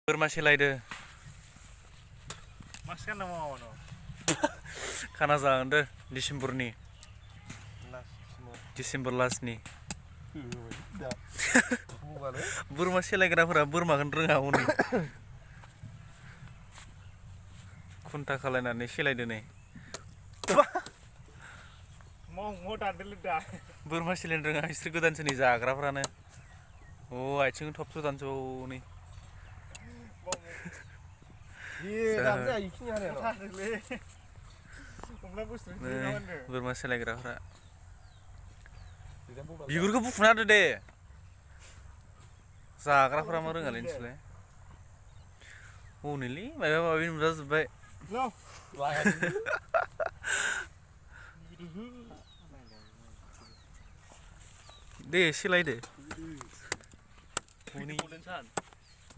Boरमा siलायदो Masih kan mau no. खाना जागोनदो December लास्टनि बोरमा सेलायग्राफोरा बोरमाखौनो रोङा हनै खुन्था खालायनानै सेलायदो नै mau tandel dah. बोरमा सेलायनो रोङा बिसोर गोदानसो नै जाग्राफ्रानो आथिं थबस्र' दानसौ नै बोरमा सेलायग्राफ्रा बिगुरखौ बुखुना होदो दे जाग्राफ्रा मा रोङालै नोंसोरलाय हनैलै माबा माबि नुजाजोब्बाय दे सेलायदो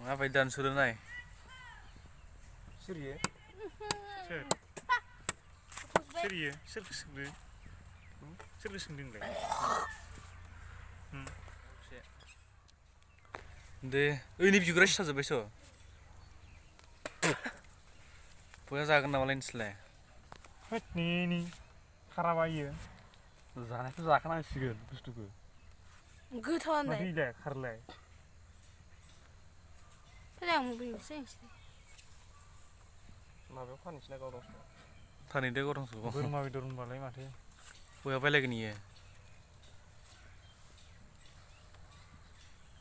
माबायदि दानस'दो नाय Serius? Serius? Serius deh. दे ओइनि बिगुरा सिथाजोब्बायस' बया जागोन नामालाय नोंसोरलाय Hết ni Karabayo. जानायखौ जाखानांसिगोन बुस्थुखौ गोथावानो Mati deh karlay. Tadi yang mau sih. Mabe panisnya kau dong. थारैनो गथंसो Boरमा bidor balai mati. बया बायलायगोन इयो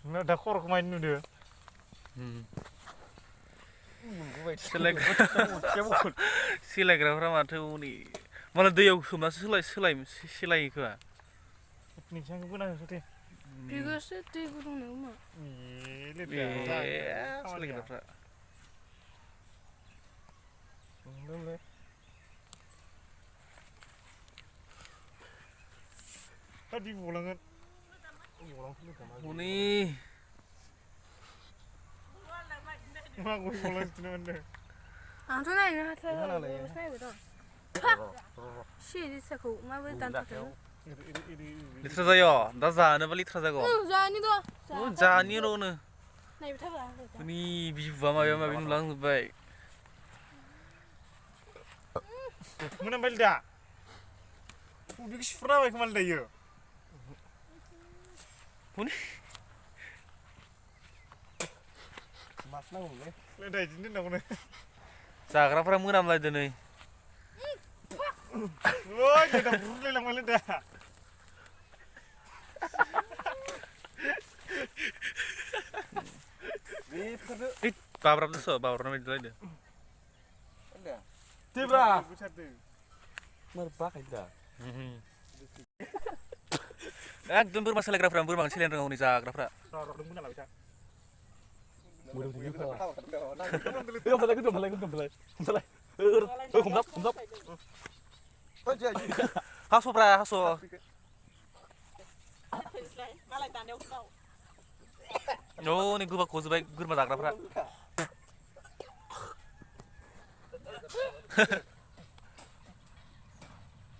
Nggak ada korek main nude. सेलायग्राफ्रा माथो हनै मालाय दैयाव सोमनासो सेलायो खोमा Nisang benar sih. बिगुरसो दै गुदुं नङा सेलायग्राफ्रा Tadi bolangan. हनै Mak gue bolang sini mana? आंथ' नायनो हाथारा सिरिसाखौ माबोरै दानथारदों लिथ्रा जायो दा जानोबा लिथ्रा जागौ जानिथ' जानि र'नो नायबाय थाबा नि बिबुआ माबा माबि नुलांजोब्बाय Mana balik dah? Udah kesempurnaan baik kemana dah yo? हनै Mas nang nih. Lihat aja ini nang nih. जाग्राफ्रा मोनामलायदो नै Woi, kita buruk lang balik dah. बाब्राबना बायदिलायदो Tibra. Merbak aja. एकदम बोरमा सेलायग्राफ्रा बोरमाखौ सेलायनो रोङा हनै जाग्राफ्रा Mudah juga. Kumlap. हास'ब्रा हास' नै गोबा गजोब्बाय बोरमा जाग्राफ्रा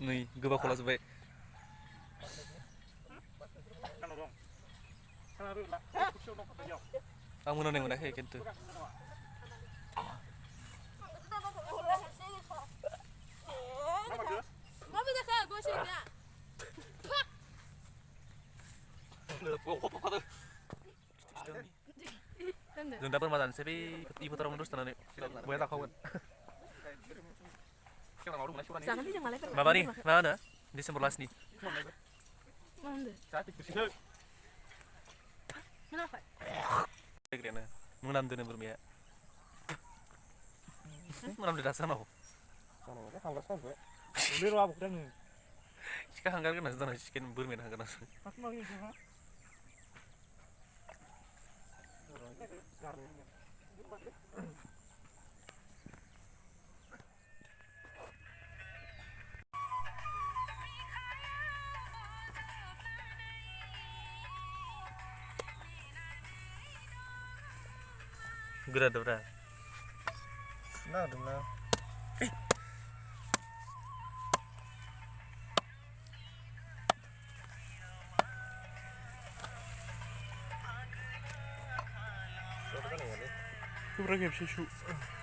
नै गोबा खलाजोब्बाय आं मोनामनाय मोनाखै खिन्थु जों दा बोरमा जानोसै बै इ फोथारावनो दसे थानानै बया जाखागोन माबानि मा होनो डिसेम्बर लास्टनि मोनामदोनो बोरमाया मोनामदो दासो आंनाव Udah apa kan? सिखा हांगार गोनांसो जाना सिखानि बोरमायानो हांगारनासो गोरादोब्रा Nah, udah. खेबसे सु